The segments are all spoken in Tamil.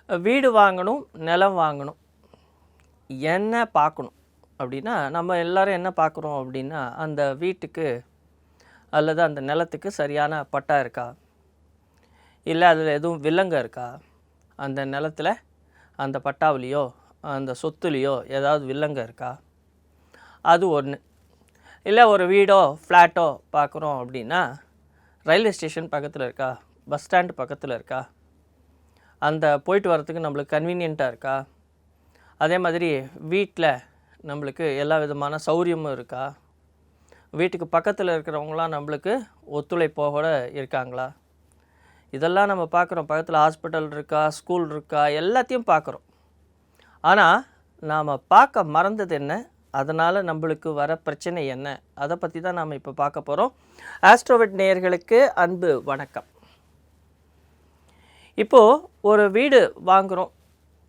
வீடு வாங்கணும், நிலம் வாங்கணும். என்ன பார்க்கணும் அப்படின்னா, நம்ம எல்லாரும் என்ன பார்க்குறோம் அப்படின்னா, அந்த வீட்டுக்கு அல்லது அந்த நிலத்துக்கு சரியான பட்டா இருக்கா? இல்லை அதில் எதுவும் வில்லங்கம் இருக்கா? அந்த நிலத்துல அந்த பட்டாவிலையோ அந்த சொத்துலேயோ ஏதாவது வில்லங்கம் இருக்கா? அது ஒன்று. இல்லை ஒரு வீடோ ஃப்ளாட்டோ பார்க்குறோம் அப்படின்னா, ரயில்வே ஸ்டேஷன் பக்கத்தில் இருக்கா? பஸ் ஸ்டாண்டு பக்கத்தில் இருக்கா? அந்த போயிட்டு வரத்துக்கு நம்மளுக்கு கன்வீனியண்ட்டாக இருக்கா? அதே மாதிரி வீட்டில் நம்மளுக்கு எல்லா விதமான சௌகரியமும் இருக்கா? வீட்டுக்கு பக்கத்தில் இருக்கிறவங்களாம் நம்மளுக்கு ஒத்துழைப்போட இருக்காங்களா? இதெல்லாம் நம்ம பார்க்குறோம். பக்கத்தில் ஹாஸ்பிட்டல் இருக்கா, ஸ்கூல் இருக்கா, எல்லாத்தையும் பார்க்குறோம். ஆனால் நாம் பார்க்க மறந்தது என்ன? அதனால் நம்மளுக்கு வர பிரச்சனை என்ன? அதை பற்றி தான் நாம் இப்போ பார்க்க போகிறோம். ஆஸ்ட்ரோவிட் நேயர்களுக்கு அன்பு வணக்கம். இப்போது ஒரு வீடு வாங்குகிறோம்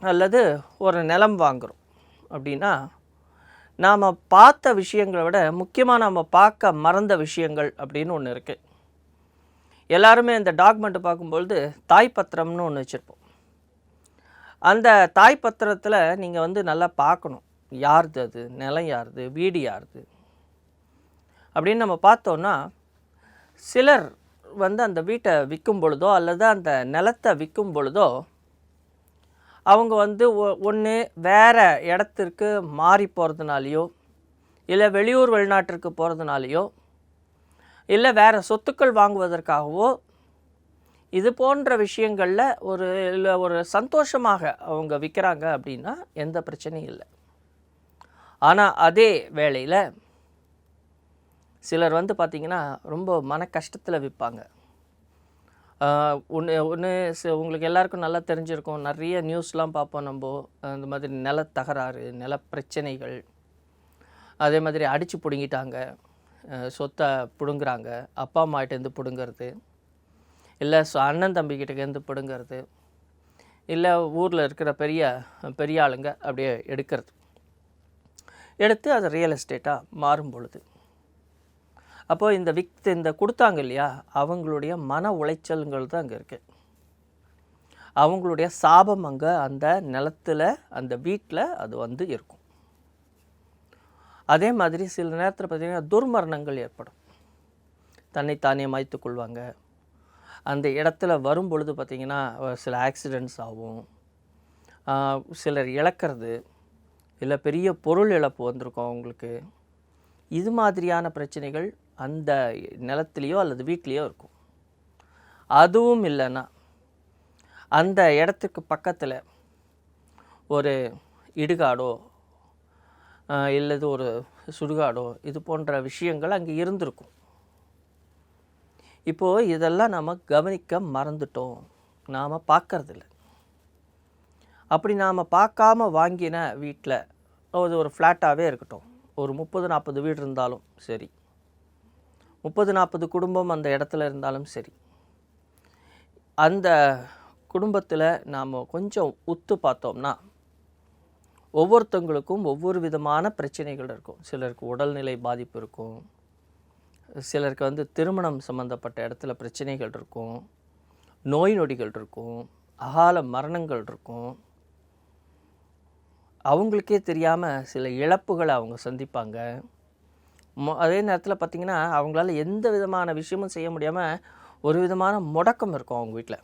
அல்லது ஒரு நிலம் வாங்குகிறோம் அப்படின்னா, நாம் பார்த்த விஷயங்களை விட முக்கியமாக நாம் பார்க்க மறந்த விஷயங்கள் அப்படின்னு ஒன்று இருக்குது. எல்லாருமே இந்த டாக்குமெண்ட்டை பார்க்கும்பொழுது தாய் பத்திரம்னு ஒன்று வச்சுருப்போம். அந்த தாய் பத்திரத்தில் நீங்கள் நல்லா பார்க்கணும், யாருது அது, நிலம் யாருது, வீடு யாருது அப்படின்னு நம்ம பார்த்தோன்னா, சிலர் அந்த வீட்டை விற்கும் பொழுதோ அல்லது அந்த நிலத்தை விற்கும் பொழுதோ அவங்க ஒன்று வேறு இடத்திற்கு மாறி போகிறதுனாலையோ, இல்லை வெளியூர் வெளிநாட்டிற்கு போகிறதுனாலையோ, இல்லை வேறு சொத்துக்கள் வாங்குவதற்காகவோ, இது போன்ற விஷயங்களில் ஒரு சந்தோஷமாக அவங்க விற்கிறாங்க அப்படின்னா எந்த பிரச்சனையும் இல்லை. ஆனால் அதே வேளையில் சிலர் பார்த்திங்கன்னா ரொம்ப மன கஷ்டத்தில் விற்பாங்க. ஒன்று உங்களுக்கு எல்லாருக்கும் நல்லா தெரிஞ்சிருக்கும். நிறைய நியூஸ்லாம் பார்ப்போம் நம்ம. அந்த மாதிரி நிலத்தகராறு, நில பிரச்சனைகள், அதே மாதிரி அடித்து பிடுங்கிட்டாங்க, சொத்தை பிடுங்குறாங்க, அப்பா அம்மாகிட்டேருந்து பிடுங்கிறது, இல்லை அண்ணன் தம்பிக்கிட்டேருந்து பிடுங்கிறது, இல்லை ஊரில் இருக்கிற பெரிய ஆளுங்க அப்படியே எடுத்து அதை ரியல் எஸ்டேட்டாக மாறும் பொழுது, அப்போது இந்த கொடுத்தாங்க இல்லையா, அவங்களுடைய மன உளைச்சல்கள் தான் அங்கே இருக்குது. அவங்களுடைய சாபம் அங்கே அந்த நிலத்தில், அந்த வீட்டில் அது இருக்கும். அதே மாதிரி சில நேரத்தில் பார்த்திங்கன்னா துர்மரணங்கள் ஏற்படும். தன்னைத்தானே மாய்த்து கொள்வாங்க. அந்த இடத்துல வரும் பொழுது பார்த்திங்கன்னா சில ஆக்சிடெண்ட்ஸ் ஆகும், சிலர் இழக்கிறது, இல்லை பெரிய பொருள் இழப்பு வந்திருக்கும் அவங்களுக்கு. இது மாதிரியான பிரச்சனைகள் அந்த நிலத்துலேயோ அல்லது வீட்லேயோ இருக்கும். அதுவும் இல்லைன்னா அந்த இடத்துக்கு பக்கத்தில் ஒரு இடுகாடோ இல்லது ஒரு சுடுகாடோ இது போன்ற விஷயங்கள் அங்கே இருந்திருக்கும். இப்போது இதெல்லாம் நாம் கவனிக்க மறந்துட்டோம், நாம் பார்க்கறதில்ல. அப்படி நாம் பார்க்காம வாங்கின வீட்டில் அது ஒரு ஃப்ளாட்டாகவே இருக்கட்டும், ஒரு 30-40 வீடு இருந்தாலும் சரி, 30-40 குடும்பம் அந்த இடத்துல இருந்தாலும் சரி, அந்த குடும்பத்தில் நாம் கொஞ்சம் உத்து பார்த்தோம்னா ஒவ்வொருத்தவங்களுக்கும் ஒவ்வொரு விதமான பிரச்சனைகள் இருக்கும். சிலருக்கு உடல்நிலை பாதிப்பு இருக்கும், சிலருக்கு திருமணம் சம்மந்தப்பட்ட இடத்துல பிரச்சனைகள் இருக்கும், நோய் நொடிகள் இருக்கும், அகால மரணங்கள் இருக்கும். அவங்களுக்கே தெரியாமல் சில இழப்புகளை அவங்க சந்திப்பாங்க. அதே நேரத்தில் பார்த்திங்கன்னா அவங்களால எந்த விதமான விஷயமும் செய்ய முடியாமல் ஒரு விதமான முடக்கம் இருக்கும் அவங்க வீட்டில்.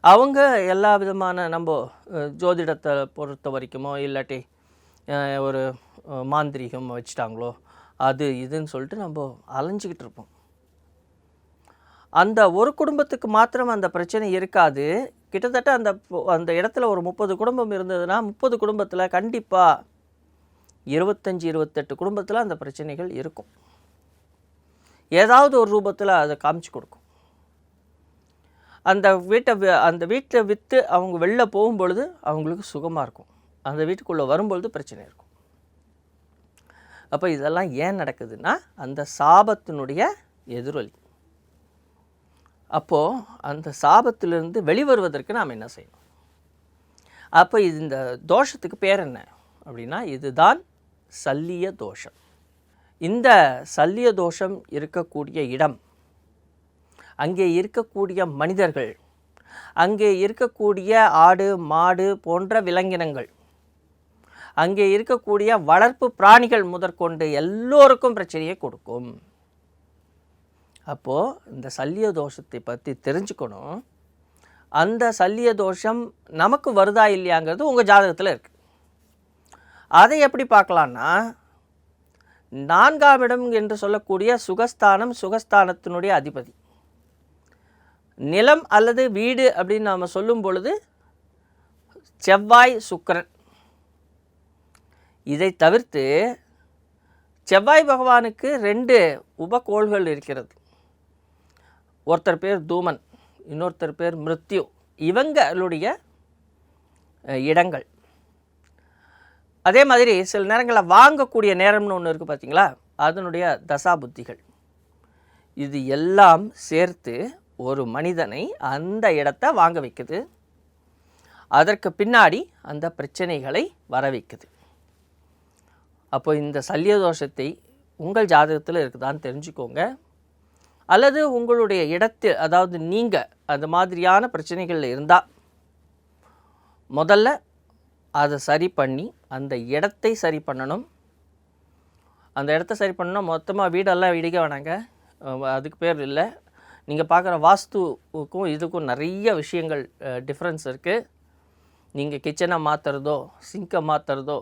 அவங்க எல்லா விதமான நம்ம ஜோதிடத்தை பொறுத்த வரைக்குமோ இல்லாட்டி ஒரு மாந்திரீகம் வச்சுட்டாங்களோ அது இதுன்னு சொல்லிட்டு நம்ம அலைஞ்சிக்கிட்டு இருப்போம். அந்த ஒரு குடும்பத்துக்கு மாத்திரம் அந்த பிரச்சனை இருக்காது. கிட்டத்தட்ட அந்த இடத்துல ஒரு 30 குடும்பம் இருந்ததுன்னா 30 குடும்பத்தில் கண்டிப்பாக 25-28 குடும்பத்தில் அந்த பிரச்சனைகள் இருக்கும். ஏதாவது ஒரு ரூபத்தில் அதை காமிச்சு கொடுக்கும். அந்த வீட்டை விற்று அவங்க வெளில போகும்பொழுது அவங்களுக்கு சுகமாக இருக்கும், அந்த வீட்டுக்குள்ளே வரும்பொழுது பிரச்சனை இருக்கும். அப்போ இதெல்லாம் ஏன் நடக்குதுன்னா அந்த சாபத்தினுடைய எதிரொலி. அப்போது அந்த சாபத்திலிருந்து வெளிவருவதற்கு நாம் என்ன செய்யணும்? அப்போ இந்த தோஷத்துக்கு பேர் என்ன அப்படின்னா, இதுதான் சல்லிய தோஷம். இந்த சல்லிய தோஷம் இருக்கக்கூடிய இடம், அங்கே இருக்கக்கூடிய மனிதர்கள் அங்கே இருக்கக்கூடிய ஆடு மாடு போன்ற விலங்கினங்கள், அங்கே இருக்கக்கூடிய வளர்ப்பு பிராணிகள் முதற்கொண்டு எல்லோருக்கும் பிரச்சனையை கொடுக்கும். அப்போது இந்த சல்லிய தோஷத்தை பற்றி தெரிஞ்சுக்கணும். அந்த சல்லிய தோஷம் நமக்கு வருதா இல்லையாங்கிறது உங்கள் ஜாதகத்தில் இருக்குது. அதை எப்படி பார்க்கலான்னா, 4ஆம் இடம் என்று சொல்லக்கூடிய சுகஸ்தானம், சுகஸ்தானத்தினுடைய அதிபதி. நிலம் அல்லது வீடு அப்படின்னு நாம் சொல்லும் பொழுது செவ்வாய் சுக்கிரன். இதை தவிர்த்து செவ்வாய் பகவானுக்கு 2 உபகோள்கள் இருக்கிறது. ஒருத்தர் பேர் தூமன், இன்னொருத்தர் பேர் மிருத்யு. இவங்களுடைய இடங்கள். அதே மாதிரி சில நேரங்களில் வாங்கக்கூடிய நேரம்னு ஒன்று இருக்குது பார்த்தீங்களா, அதனுடைய தசாபுத்திகள். இது எல்லாம் சேர்த்து ஒரு மனிதனை அந்த இடத்தை வாங்க வைக்குது. அதற்கு பின்னாடி அந்த பிரச்சனைகளை வர வைக்குது. அப்போ இந்த சல்லிய தோஷத்தை உங்கள் ஜாதகத்தில் இருக்குதான்னு தெரிஞ்சுக்கோங்க. அல்லது உங்களுடைய இடத்தில், அதாவது நீங்கள் அந்த மாதிரியான பிரச்சனைகளில் இருந்தால் முதல்ல அதை சரி பண்ணி அந்த இடத்தை சரி பண்ணணும். அந்த இடத்த சரி பண்ணணும். மொத்தமாக வீடெல்லாம் இடிக்க வேணாங்க, அதுக்கு பேர் இல்லை. நீங்கள் பார்க்குற வாஸ்துவுக்கும் இதுக்கும் நிறைய விஷயங்கள் டிஃப்ரென்ஸ் இருக்குது. நீங்கள் கிச்சனை மாற்றுறதோ சிங்கை மாற்றுறதோ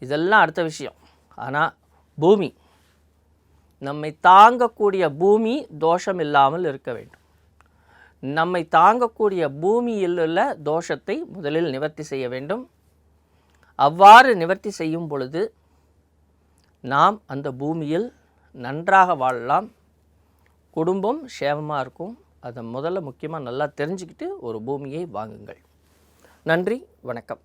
இதெல்லாம் அடுத்த விஷயம். ஆனால் பூமி, நம்மை தாங்கக்கூடிய பூமி தோஷம் இல்லாமல் இருக்க வேண்டும். நம்மை தாங்கக்கூடிய பூமியில் உள்ள தோஷத்தை முதலில் நிவர்த்தி செய்ய வேண்டும். அவ்வாறு நிவர்த்தி செய்யும் பொழுது நாம் அந்த பூமியில் நன்றாக வாழலாம். குடும்பம் சேமமாக இருக்கும். அதை முதல்ல முக்கியமாக நல்லா தெரிஞ்சுக்கிட்டு ஒரு பூமியை வாங்குங்கள். நன்றி, வணக்கம்.